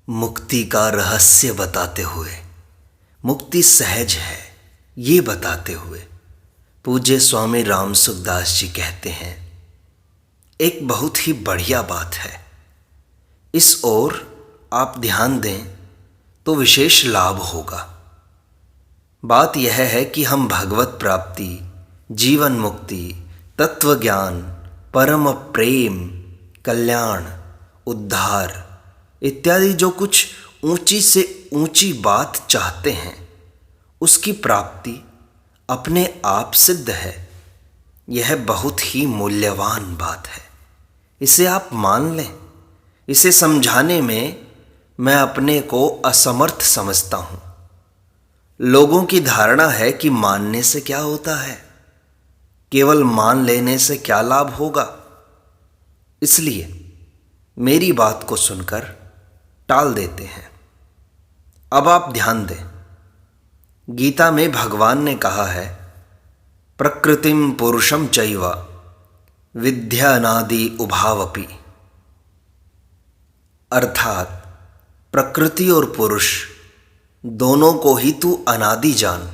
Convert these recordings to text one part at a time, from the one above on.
मुक्ति का रहस्य बताते हुए, मुक्ति सहज है ये बताते हुए पूज्य स्वामी राम सुखदास जी कहते हैं, एक बहुत ही बढ़िया बात है, इस ओर आप ध्यान दें तो विशेष लाभ होगा। बात यह है कि हम भगवत प्राप्ति, जीवन मुक्ति, तत्व ज्ञान, परम प्रेम, कल्याण, उद्धार इत्यादि जो कुछ ऊंची से ऊंची बात चाहते हैं, उसकी प्राप्ति अपने आप सिद्ध है। यह बहुत ही मूल्यवान बात है, इसे आप मान लें। इसे समझाने में मैं अपने को असमर्थ समझता हूँ। लोगों की धारणा है कि मानने से क्या होता है, केवल मान लेने से क्या लाभ होगा। इसलिए मेरी बात को सुनकर टाल देते हैं। अब आप ध्यान दें, गीता में भगवान ने कहा है, प्रकृतिम पुरुषम चैव विद्यानादि उभावपि, अर्थात प्रकृति और पुरुष दोनों को ही तू अनादि जान।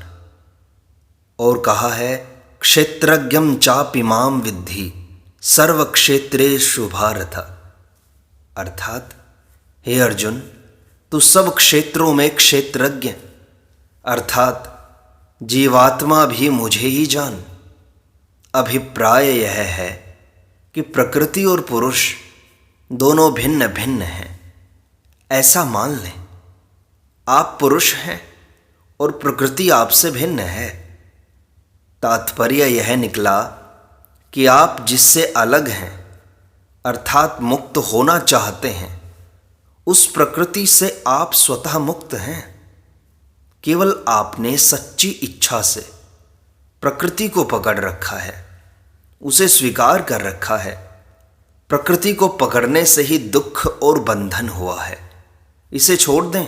और कहा है, क्षेत्रज्ञम चापिमाम विद्धि सर्व क्षेत्रेषु भारत, अर्थात हे अर्जुन, तू सब क्षेत्रों में क्षेत्रज्ञ अर्थात जीवात्मा भी मुझे ही जान। अभिप्राय यह है कि प्रकृति और पुरुष दोनों भिन्न भिन्न हैं, ऐसा मान लें। आप पुरुष हैं और प्रकृति आपसे भिन्न है। तात्पर्य यह निकला कि आप जिससे अलग हैं अर्थात मुक्त होना चाहते हैं, उस प्रकृति से आप स्वतः मुक्त हैं। केवल आपने सच्ची इच्छा से प्रकृति को पकड़ रखा है, उसे स्वीकार कर रखा है। प्रकृति को पकड़ने से ही दुख और बंधन हुआ है। इसे छोड़ दें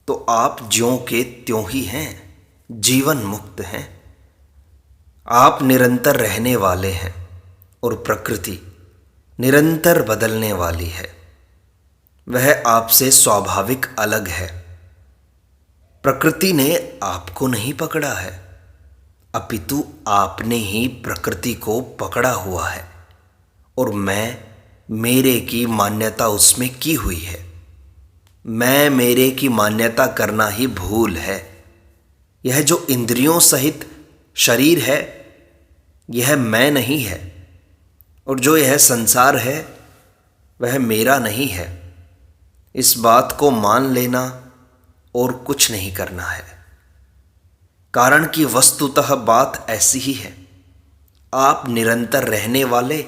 तो आप ज्यों के त्यों ही हैं, जीवन मुक्त हैं। आप निरंतर रहने वाले हैं और प्रकृति निरंतर बदलने वाली है। वह आपसे स्वाभाविक अलग है। प्रकृति ने आपको नहीं पकड़ा है, अपितु आपने ही प्रकृति को पकड़ा हुआ है और मेरे की मान्यता उसमें की हुई है। मेरे की मान्यता करना ही भूल है। यह जो इंद्रियों सहित शरीर है, यह मैं नहीं है, और जो यह संसार है वह मेरा नहीं है। इस बात को मान लेना और कुछ नहीं करना है, कारण कि वस्तुतः बात ऐसी ही है। आप निरंतर रहने वाले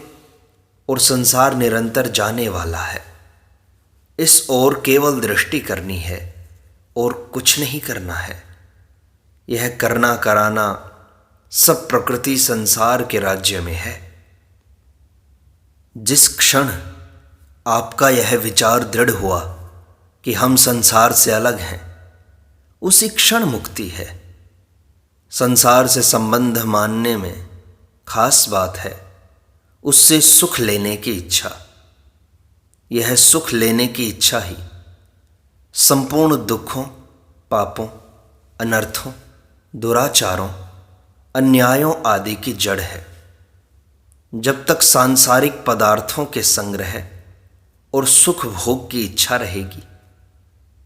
और संसार निरंतर जाने वाला है। इस ओर केवल दृष्टि करनी है और कुछ नहीं करना है। यह करना कराना सब प्रकृति संसार के राज्य में है। जिस क्षण आपका यह विचार दृढ़ हुआ कि हम संसार से अलग हैं, उसी क्षण मुक्ति है। संसार से संबंध मानने में खास बात है उससे सुख लेने की इच्छा। यह सुख लेने की इच्छा ही संपूर्ण दुखों, पापों, अनर्थों, दुराचारों, अन्यायों आदि की जड़ है। जब तक सांसारिक पदार्थों के संग्रह और सुख भोग की इच्छा रहेगी,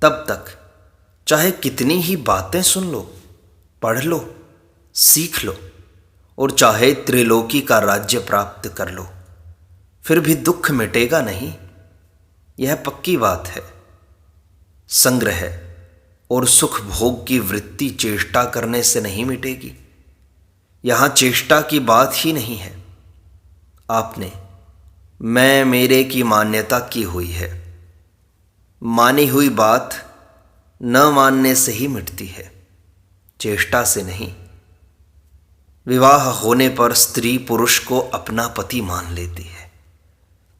तब तक चाहे कितनी ही बातें सुन लो, पढ़ लो, सीख लो, और चाहे त्रिलोकी का राज्य प्राप्त कर लो, फिर भी दुख मिटेगा नहीं। यह पक्की बात है। संग्रह और सुख भोग की वृत्ति चेष्टा करने से नहीं मिटेगी। यहाँ चेष्टा की बात ही नहीं है। आपने मेरे की मान्यता की हुई है। मानी हुई बात न मानने से ही मिटती है, चेष्टा से नहीं। विवाह होने पर स्त्री पुरुष को अपना पति मान लेती है,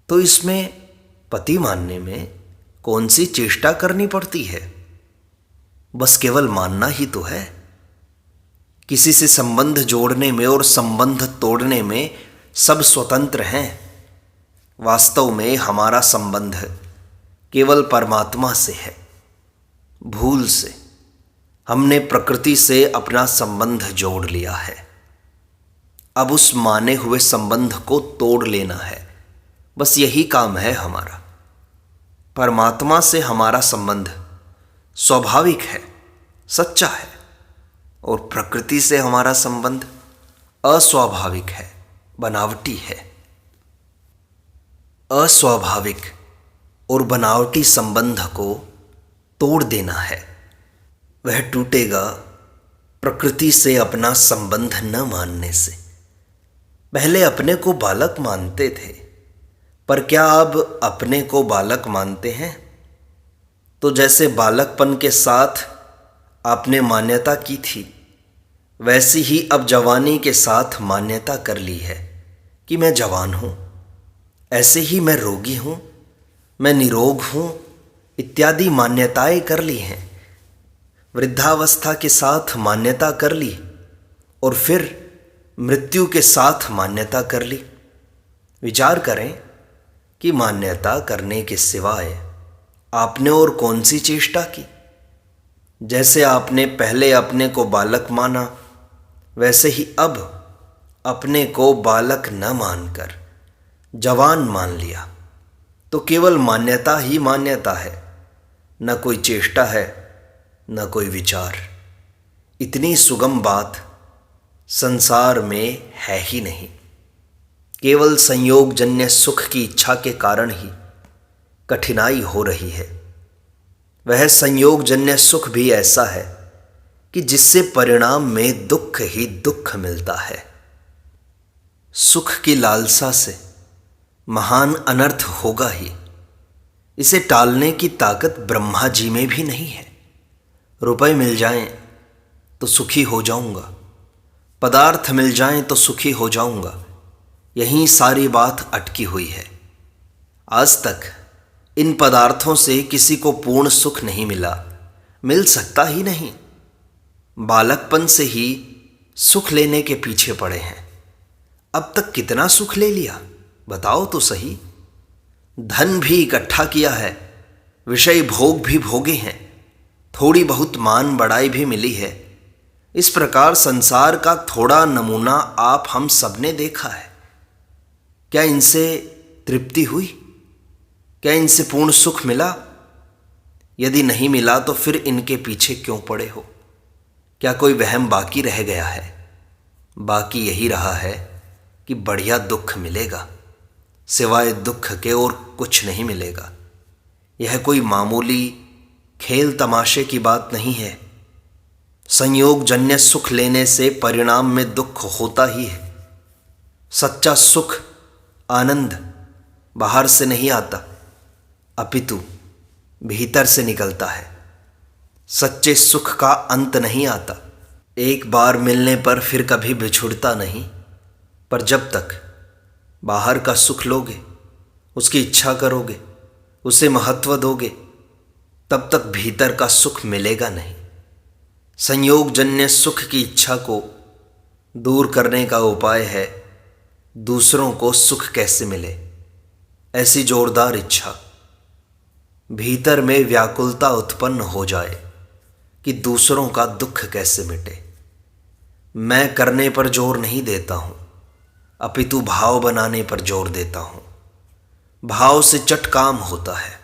तो इसमें पति मानने में कौन सी चेष्टा करनी पड़ती है? बस केवल मानना ही तो है। किसी से संबंध जोड़ने में और संबंध तोड़ने में सब स्वतंत्र हैं। वास्तव में हमारा संबंध केवल परमात्मा से है। भूल से हमने प्रकृति से अपना संबंध जोड़ लिया है। अब उस माने हुए संबंध को तोड़ लेना है, बस यही काम है हमारा। परमात्मा से हमारा संबंध स्वाभाविक है, सच्चा है, और प्रकृति से हमारा संबंध अस्वाभाविक है, बनावटी है। अस्वाभाविक और बनावटी संबंध को तोड़ देना है। वह टूटेगा प्रकृति से अपना संबंध न मानने से। पहले अपने को बालक मानते थे, पर क्या अब अपने को बालक मानते हैं? तो जैसे बालकपन के साथ आपने मान्यता की थी, वैसी ही अब जवानी के साथ मान्यता कर ली है कि मैं जवान हूँ। ऐसे ही मैं रोगी हूँ, मैं निरोग हूँ, इत्यादि मान्यताएं कर ली हैं। वृद्धावस्था के साथ मान्यता कर ली और फिर मृत्यु के साथ मान्यता कर ली। विचार करें कि मान्यता करने के सिवाय आपने और कौन सी चेष्टा की। जैसे आपने पहले अपने को बालक माना, वैसे ही अब अपने को बालक न मानकर जवान मान लिया। तो केवल मान्यता ही मान्यता है, न कोई चेष्टा है, न कोई विचार। इतनी सुगम बात संसार में है ही नहीं। केवल संयोगजन्य सुख की इच्छा के कारण ही कठिनाई हो रही है। वह संयोगजन्य सुख भी ऐसा है कि जिससे परिणाम में दुख ही दुख मिलता है। सुख की लालसा से महान अनर्थ होगा ही। इसे टालने की ताकत ब्रह्मा जी में भी नहीं है। रुपए मिल जाएं तो सुखी हो जाऊंगा, पदार्थ मिल जाएं तो सुखी हो जाऊंगा, यहीं सारी बात अटकी हुई है। आज तक इन पदार्थों से किसी को पूर्ण सुख नहीं मिला, मिल सकता ही नहीं। बालकपन से ही सुख लेने के पीछे पड़े हैं। अब तक कितना सुख ले लिया, बताओ तो सही। धन भी इकट्ठा किया है, विषय भोग भी भोगे हैं, थोड़ी बहुत मान बढ़ाई भी मिली है। इस प्रकार संसार का थोड़ा नमूना आप हम सबने देखा है। क्या इनसे तृप्ति हुई? क्या इनसे पूर्ण सुख मिला? यदि नहीं मिला तो फिर इनके पीछे क्यों पड़े हो? क्या कोई वहम बाकी रह गया है? बाकी यही रहा है कि बढ़िया दुख मिलेगा, सिवाय दुख के और कुछ नहीं मिलेगा। यह कोई मामूली खेल तमाशे की बात नहीं है। संयोगजन्य सुख लेने से परिणाम में दुख होता ही है। सच्चा सुख, आनंद बाहर से नहीं आता, अपितु भीतर से निकलता है। सच्चे सुख का अंत नहीं आता। एक बार मिलने पर फिर कभी बिछुड़ता नहीं। पर जब तक बाहर का सुख लोगे, उसकी इच्छा करोगे, उसे महत्व दोगे, तब तक भीतर का सुख मिलेगा नहीं। संयोगजन्य सुख की इच्छा को दूर करने का उपाय है दूसरों को सुख कैसे मिले, ऐसी जोरदार इच्छा। भीतर में व्याकुलता उत्पन्न हो जाए कि दूसरों का दुख कैसे मिटे। मैं करने पर जोर नहीं देता हूँ, अपितु भाव बनाने पर जोर देता हूँ। भाव से चट काम होता है।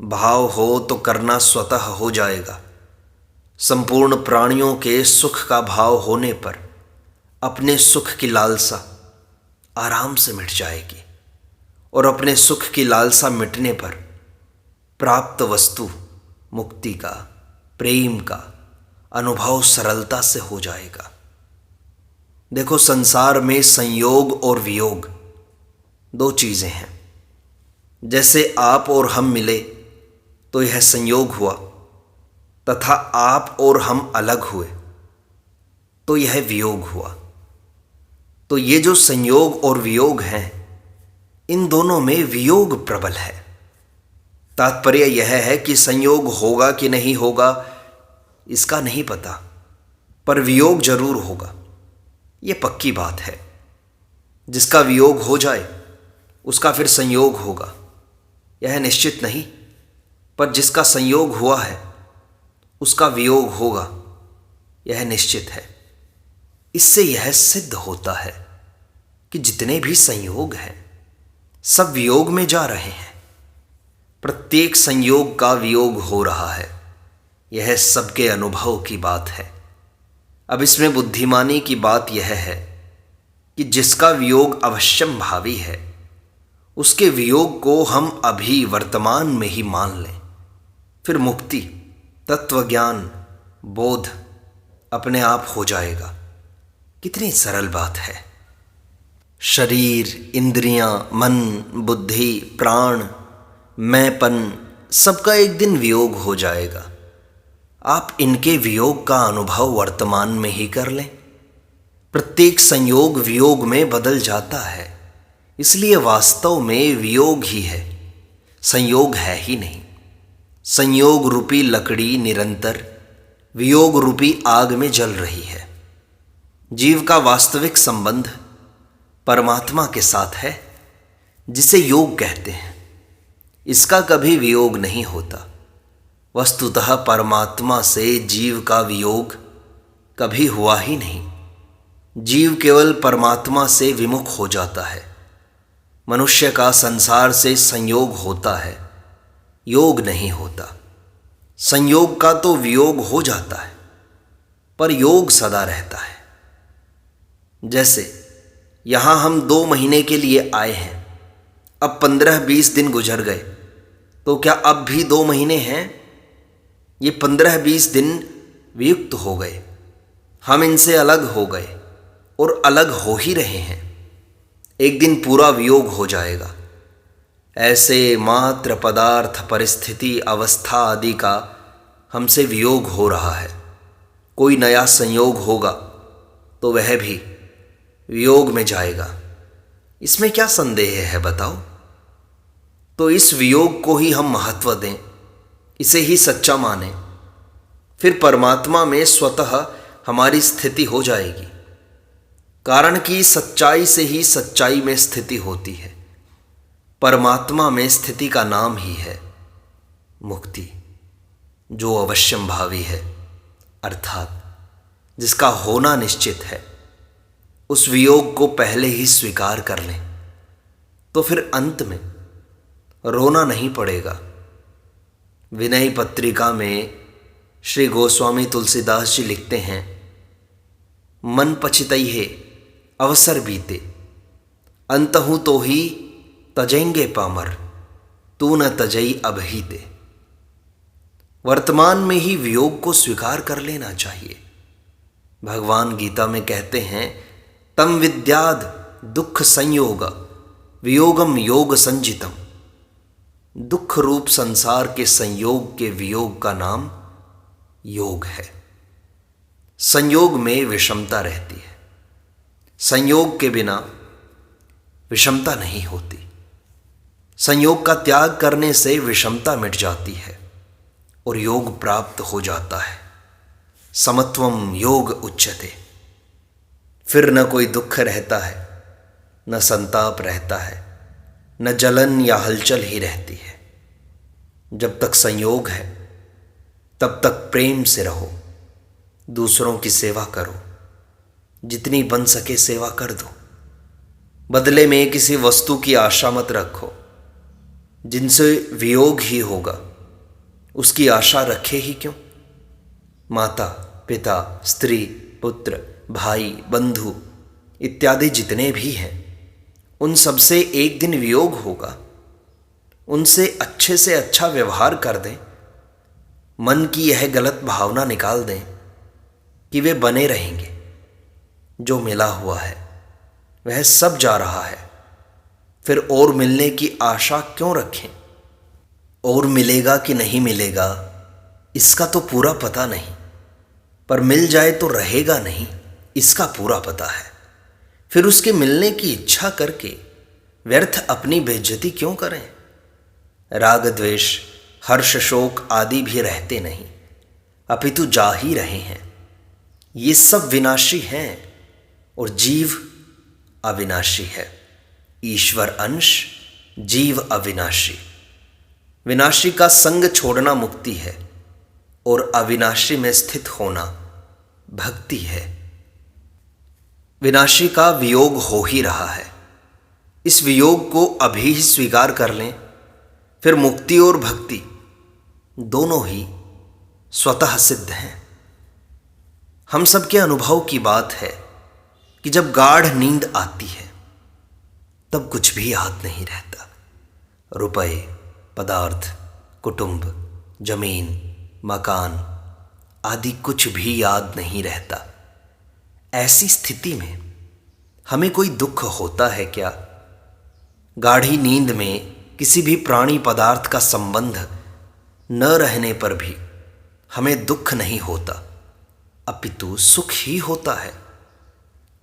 भाव हो तो करना स्वतः हो जाएगा। संपूर्ण प्राणियों के सुख का भाव होने पर अपने सुख की लालसा आराम से मिट जाएगी, और अपने सुख की लालसा मिटने पर प्राप्त वस्तु मुक्ति का, प्रेम का अनुभव सरलता से हो जाएगा। देखो, संसार में संयोग और वियोग दो चीज़ें हैं। जैसे आप और हम मिले तो यह संयोग हुआ, तथा आप और हम अलग हुए तो यह वियोग हुआ। तो ये जो संयोग और वियोग हैं, इन दोनों में वियोग प्रबल है। तात्पर्य यह है कि संयोग होगा कि नहीं होगा इसका नहीं पता, पर वियोग जरूर होगा, ये पक्की बात है। जिसका वियोग हो जाए उसका फिर संयोग होगा, यह निश्चित नहीं। पर जिसका संयोग हुआ है उसका वियोग होगा, यह निश्चित है। इससे यह सिद्ध होता है कि जितने भी संयोग हैं सब वियोग में जा रहे हैं। प्रत्येक संयोग का वियोग हो रहा है, यह सबके अनुभव की बात है। अब इसमें बुद्धिमानी की बात यह है कि जिसका वियोग अवश्यम भावी है उसके वियोग को हम अभी वर्तमान में ही मान लें, फिर मुक्ति, तत्वज्ञान, बोध अपने आप हो जाएगा। कितनी सरल बात है। शरीर, इंद्रियां, मन, बुद्धि, प्राण, मैंपन सबका एक दिन वियोग हो जाएगा। आप इनके वियोग का अनुभव वर्तमान में ही कर लें। प्रत्येक संयोग वियोग में बदल जाता है, इसलिए वास्तव में वियोग ही है, संयोग है ही नहीं। संयोग रूपी लकड़ी निरंतर वियोग रूपी आग में जल रही है। जीव का वास्तविक संबंध परमात्मा के साथ है, जिसे योग कहते हैं। इसका कभी वियोग नहीं होता। वस्तुतः परमात्मा से जीव का वियोग कभी हुआ ही नहीं। जीव केवल परमात्मा से विमुख हो जाता है। मनुष्य का संसार से संयोग होता है, योग नहीं होता। संयोग का तो वियोग हो जाता है, पर योग सदा रहता है। जैसे यहाँ हम 2 महीने के लिए आए हैं, अब 15-20 दिन गुजर गए, तो क्या अब भी 2 महीने हैं? ये 15-20 दिन वियुक्त हो गए, हम इनसे अलग हो गए और अलग हो ही रहे हैं। एक दिन पूरा वियोग हो जाएगा। ऐसे मात्र पदार्थ, परिस्थिति, अवस्था आदि का हमसे वियोग हो रहा है। कोई नया संयोग होगा तो वह भी वियोग में जाएगा। इसमें क्या संदेह है बताओ? तो इस वियोग को ही हम महत्व दें, इसे ही सच्चा माने, फिर परमात्मा में स्वतः हमारी स्थिति हो जाएगी। कारण कि सच्चाई से ही सच्चाई में स्थिति होती है। परमात्मा में स्थिति का नाम ही है मुक्ति, जो अवश्यम भावी है, अर्थात जिसका होना निश्चित है। उस वियोग को पहले ही स्वीकार कर लें, तो फिर अंत में रोना नहीं पड़ेगा। विनय पत्रिका में श्री गोस्वामी तुलसीदास जी लिखते हैं, मन पछितई है अवसर बीते, अंतहु तो ही तजेंगे पामर, तू न तजई अबहीते। वर्तमान में ही वियोग को स्वीकार कर लेना चाहिए। भगवान गीता में कहते हैं, तम विद्याद दुख संयोग वियोगम योग संजितम। दुख रूप संसार के संयोग के वियोग का नाम योग है। संयोग में विषमता रहती है, संयोग के बिना विषमता नहीं होती। संयोग का त्याग करने से विषमता मिट जाती है और योग प्राप्त हो जाता है। समत्वम योग उच्यते। फिर न कोई दुख रहता है, न संताप रहता है, न जलन या हलचल ही रहती है। जब तक संयोग है तब तक प्रेम से रहो, दूसरों की सेवा करो, जितनी बन सके सेवा कर दो। बदले में किसी वस्तु की आशा मत रखो। जिनसे वियोग ही होगा उसकी आशा रखे ही क्यों। माता, पिता, स्त्री, पुत्र, भाई, बंधु इत्यादि जितने भी हैं, उन सबसे एक दिन वियोग होगा। उनसे अच्छे से अच्छा व्यवहार कर दें, मन की यह गलत भावना निकाल दें कि वे बने रहेंगे। जो मिला हुआ है वह सब जा रहा है, फिर और मिलने की आशा क्यों रखें। और मिलेगा कि नहीं मिलेगा इसका तो पूरा पता नहीं, पर मिल जाए तो रहेगा नहीं इसका पूरा पता है। फिर उसके मिलने की इच्छा करके व्यर्थ अपनी बेइज्जती क्यों करें। राग द्वेष, हर्ष शोक आदि भी रहते नहीं, अपितु जा ही रहे हैं। ये सब विनाशी हैं और जीव अविनाशी है। ईश्वर अंश, जीव अविनाशी। विनाशी का संग छोड़ना मुक्ति है और अविनाशी में स्थित होना भक्ति है। विनाशी का वियोग हो ही रहा है, इस वियोग को अभी ही स्वीकार कर लें, फिर मुक्ति और भक्ति दोनों ही स्वतः सिद्ध हैं। हम सबके अनुभव की बात है कि जब गाढ़ नींद आती है तब कुछ भी याद नहीं रहता। रुपए, पदार्थ, कुटुंब, जमीन, मकान आदि कुछ भी याद नहीं रहता। ऐसी स्थिति में हमें कोई दुख होता है क्या? गाढ़ी नींद में किसी भी प्राणी पदार्थ का संबंध न रहने पर भी हमें दुख नहीं होता, अपितु सुख ही होता है।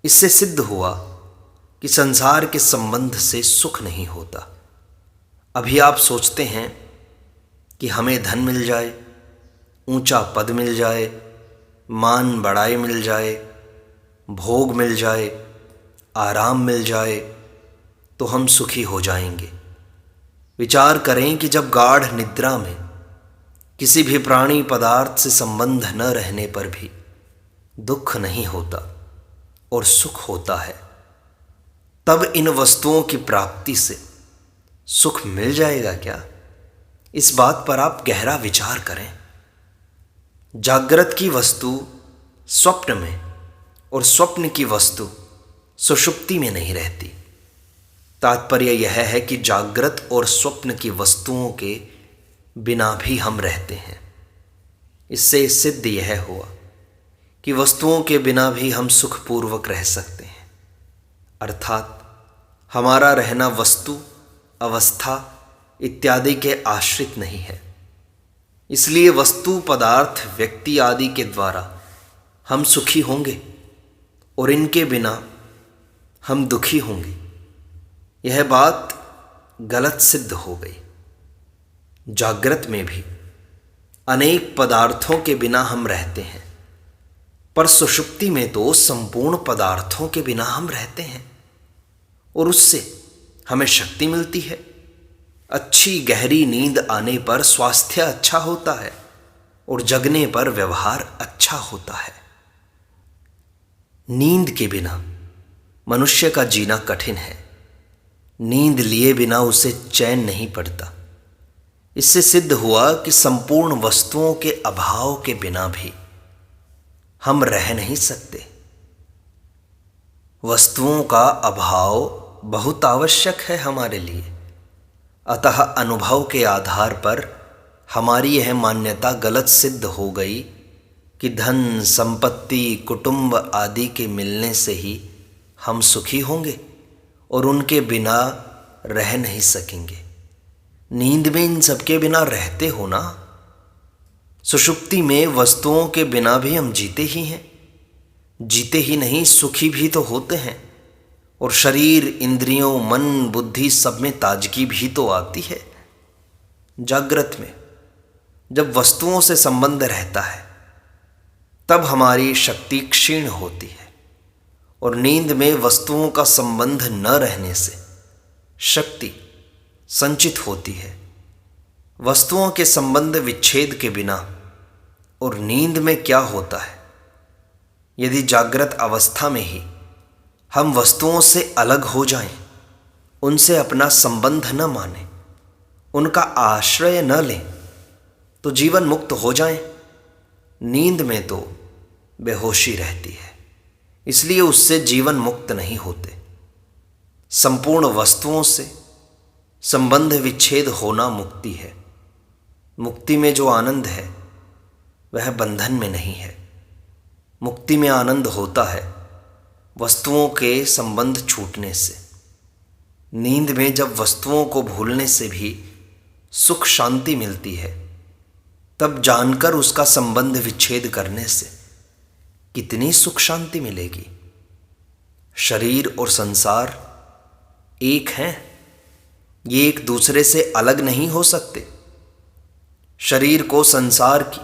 इससे सिद्ध हुआ कि संसार के संबंध से सुख नहीं होता। अभी आप सोचते हैं कि हमें धन मिल जाए, ऊंचा पद मिल जाए, मान बढ़ाई मिल जाए, भोग मिल जाए, आराम मिल जाए तो हम सुखी हो जाएंगे। विचार करें कि जब गाढ़ निद्रा में किसी भी प्राणी पदार्थ से संबंध न रहने पर भी दुख नहीं होता और सुख होता है, तब इन वस्तुओं की प्राप्ति से सुख मिल जाएगा क्या? इस बात पर आप गहरा विचार करें। जागृत की वस्तु स्वप्न में और स्वप्न की वस्तु सुषुप्ति में नहीं रहती। तात्पर्य यह है कि जागृत और स्वप्न की वस्तुओं के बिना भी हम रहते हैं। इससे सिद्ध यह हुआ कि वस्तुओं के बिना भी हम सुखपूर्वक रह सकते हैं, अर्थात हमारा रहना वस्तु, अवस्था इत्यादि के आश्रित नहीं है। इसलिए वस्तु, पदार्थ, व्यक्ति आदि के द्वारा हम सुखी होंगे और इनके बिना हम दुखी होंगे। यह बात गलत सिद्ध हो गई। जागृत में भी अनेक पदार्थों के बिना हम रहते हैं, पर सुषुप्ति में तो संपूर्ण पदार्थों के बिना हम रहते हैं और उससे हमें शक्ति मिलती है। अच्छी गहरी नींद आने पर स्वास्थ्य अच्छा होता है और जगने पर व्यवहार अच्छा होता है। नींद के बिना मनुष्य का जीना कठिन है। नींद लिए बिना उसे चैन नहीं पड़ता। इससे सिद्ध हुआ कि संपूर्ण वस्तुओं के अभाव के बिना भी हम रह नहीं सकते। वस्तुओं का अभाव बहुत आवश्यक है हमारे लिए। अतः अनुभव के आधार पर हमारी यह मान्यता गलत सिद्ध हो गई कि धन, संपत्ति, कुटुंब आदि के मिलने से ही हम सुखी होंगे और उनके बिना रह नहीं सकेंगे। नींद में इन सबके बिना रहते हो ना। सुषुप्ति में वस्तुओं के बिना भी हम जीते ही हैं। जीते ही नहीं, सुखी भी तो होते हैं और शरीर, इंद्रियों, मन, बुद्धि सब में ताजगी भी तो आती है। जागृत में जब वस्तुओं से संबंध रहता है तब हमारी शक्ति क्षीण होती है और नींद में वस्तुओं का संबंध न रहने से शक्ति संचित होती है। वस्तुओं के संबंध विच्छेद के बिना और नींद में क्या होता है? यदि जागृत अवस्था में ही हम वस्तुओं से अलग हो जाएं, उनसे अपना संबंध न मानें, उनका आश्रय न लें, तो जीवन मुक्त हो जाएं। नींद में तो बेहोशी रहती है, इसलिए उससे जीवन मुक्त नहीं होते। संपूर्ण वस्तुओं से संबंध विच्छेद होना मुक्ति है। मुक्ति में जो आनंद है वह बंधन में नहीं है। मुक्ति में आनंद होता है वस्तुओं के संबंध छूटने से। नींद में जब वस्तुओं को भूलने से भी सुख शांति मिलती है, तब जानकर उसका संबंध विच्छेद करने से कितनी सुख शांति मिलेगी। शरीर और संसार एक हैं, ये एक दूसरे से अलग नहीं हो सकते। शरीर को संसार की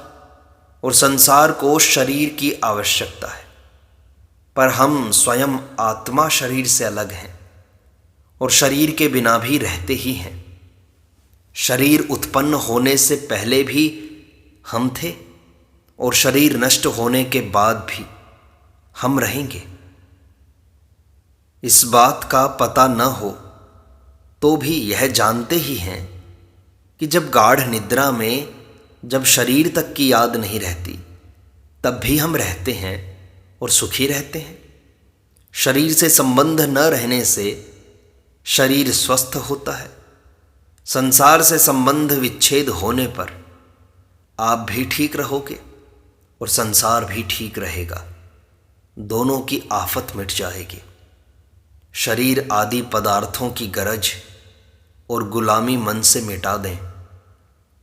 और संसार को शरीर की आवश्यकता है, पर हम स्वयं आत्मा शरीर से अलग हैं और शरीर के बिना भी रहते ही हैं। शरीर उत्पन्न होने से पहले भी हम थे और शरीर नष्ट होने के बाद भी हम रहेंगे। इस बात का पता न हो तो भी यह जानते ही हैं कि जब गाढ़ निद्रा में जब शरीर तक की याद नहीं रहती तब भी हम रहते हैं और सुखी रहते हैं। शरीर से संबंध न रहने से शरीर स्वस्थ होता है। संसार से संबंध विच्छेद होने पर आप भी ठीक रहोगे और संसार भी ठीक रहेगा। दोनों की आफत मिट जाएगी। शरीर आदि पदार्थों की गरज और गुलामी मन से मिटा दें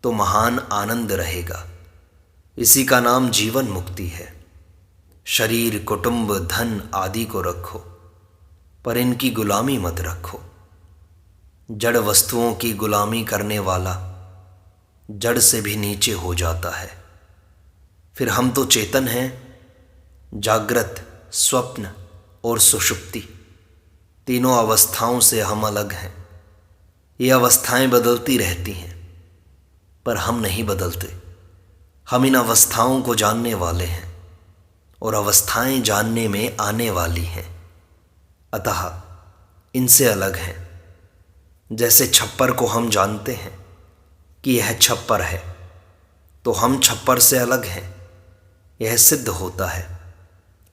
तो महान आनंद रहेगा। इसी का नाम जीवन मुक्ति है। शरीर, कुटुंब, धन आदि को रखो पर इनकी गुलामी मत रखो। जड़ वस्तुओं की गुलामी करने वाला जड़ से भी नीचे हो जाता है। फिर हम तो चेतन हैं। जागृत, स्वप्न और सुषुप्ति तीनों अवस्थाओं से हम अलग हैं। ये अवस्थाएं बदलती रहती हैं पर हम नहीं बदलते। हम इन अवस्थाओं को जानने वाले हैं और अवस्थाएं जानने में आने वाली हैं, अतः इनसे अलग हैं। जैसे छप्पर को हम जानते हैं कि यह छप्पर है तो हम छप्पर से अलग हैं, यह सिद्ध होता है।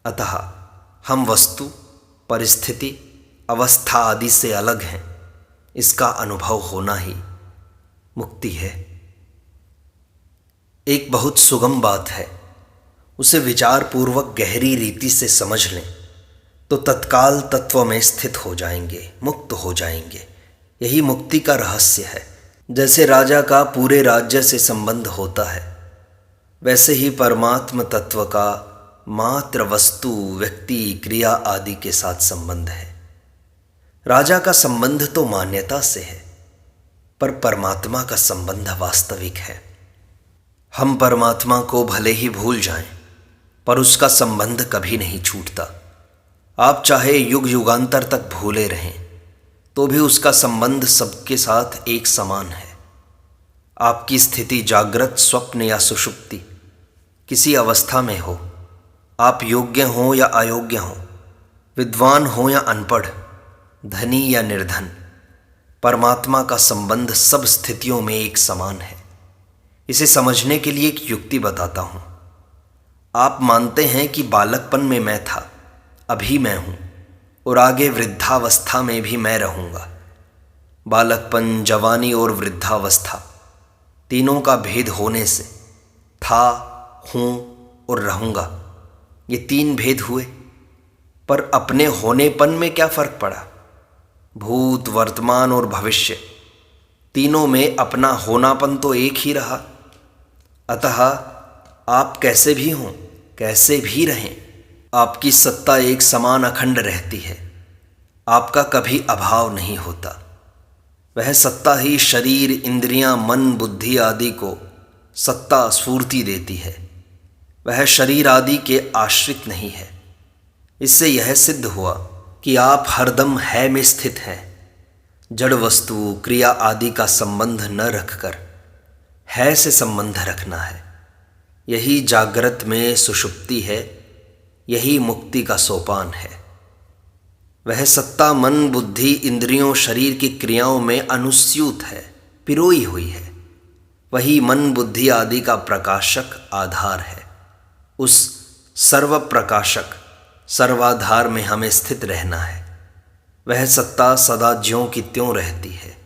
अतः हम वस्तु, परिस्थिति, अवस्था आदि से अलग हैं। इसका अनुभव होना ही मुक्ति है। एक बहुत सुगम बात है, उसे विचार पूर्वक गहरी रीति से समझ लें तो तत्काल तत्व में स्थित हो जाएंगे, मुक्त हो जाएंगे। यही मुक्ति का रहस्य है। जैसे राजा का पूरे राज्य से संबंध होता है वैसे ही परमात्म तत्व का मात्र वस्तु, व्यक्ति, क्रिया आदि के साथ संबंध है। राजा का संबंध तो मान्यता से है पर परमात्मा का संबंध वास्तविक है। हम परमात्मा को भले ही भूल जाएं पर उसका संबंध कभी नहीं छूटता। आप चाहे युग युगांतर तक भूले रहें तो भी उसका संबंध सबके साथ एक समान है। आपकी स्थिति जागृत, स्वप्न या सुषुप्ति किसी अवस्था में हो, आप योग्य हो या अयोग्य हो, विद्वान हो या अनपढ़, धनी या निर्धन, परमात्मा का संबंध सब स्थितियों में एक समान है। इसे समझने के लिए एक युक्ति बताता हूँ। आप मानते हैं कि बालकपन में मैं था, अभी मैं हूँ और आगे वृद्धावस्था में भी मैं रहूँगा। बालकपन, जवानी और वृद्धावस्था तीनों का भेद होने से था, हूँ और रहूँगा ये तीन भेद हुए। पर अपने होनेपन में क्या फर्क पड़ा? भूत, वर्तमान और भविष्य तीनों में अपना होनापन तो एक ही रहा। अतः आप कैसे भी हों, कैसे भी रहें, आपकी सत्ता एक समान अखंड रहती है। आपका कभी अभाव नहीं होता। वह सत्ता ही शरीर, इंद्रियां, मन, बुद्धि आदि को सत्ता, स्फूर्ति देती है। वह शरीर आदि के आश्रित नहीं है। इससे यह सिद्ध हुआ कि आप हरदम है में स्थित हैं। जड़ वस्तु, क्रिया आदि का संबंध न रखकर है से संबंध रखना है। यही जागृत में सुषुप्ति है, यही मुक्ति का सोपान है। वह सत्ता मन, बुद्धि, इंद्रियों, शरीर की क्रियाओं में अनुस्यूत है, पिरोई हुई है। वही मन, बुद्धि आदि का प्रकाशक आधार है। उस सर्व प्रकाशक सर्वाधार में हमें स्थित रहना है। वह सत्ता सदा ज्यों की त्यों रहती है।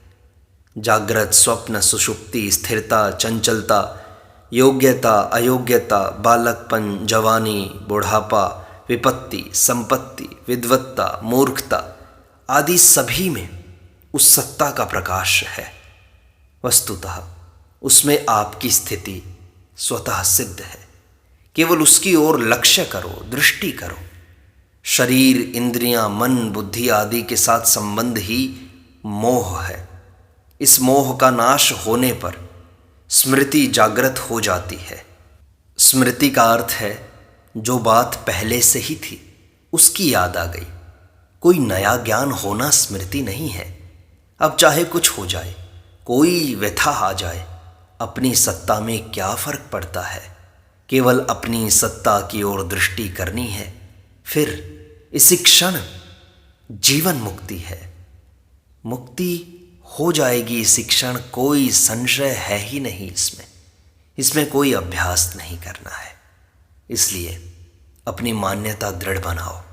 जागृत, स्वप्न, सुषुप्ति, स्थिरता, चंचलता, योग्यता, अयोग्यता, बालकपन, जवानी, बुढ़ापा, विपत्ति, संपत्ति, विद्वत्ता, मूर्खता आदि सभी में उस सत्ता का प्रकाश है। वस्तुतः उसमें आपकी स्थिति स्वतः सिद्ध है। केवल उसकी ओर लक्ष्य करो, दृष्टि करो। शरीर, इंद्रियां, मन, बुद्धि आदि के साथ संबंध ही मोह है। इस मोह का नाश होने पर स्मृति जागृत हो जाती है। स्मृति का अर्थ है जो बात पहले से ही थी उसकी याद आ गई। कोई नया ज्ञान होना स्मृति नहीं है। अब चाहे कुछ हो जाए, कोई व्यथा आ जाए, अपनी सत्ता में क्या फर्क पड़ता है। केवल अपनी सत्ता की ओर दृष्टि करनी है, फिर इसी क्षण जीवन मुक्ति है। मुक्ति हो जाएगी इसी क्षण, कोई संशय है ही नहीं इसमें कोई अभ्यास नहीं करना है। इसलिए अपनी मान्यता दृढ़ बनाओ,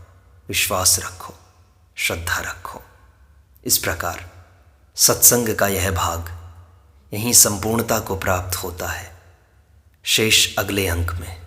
विश्वास रखो, श्रद्धा रखो। इस प्रकार सत्संग का यह भाग यहीं संपूर्णता को प्राप्त होता है। शेष अगले अंक में।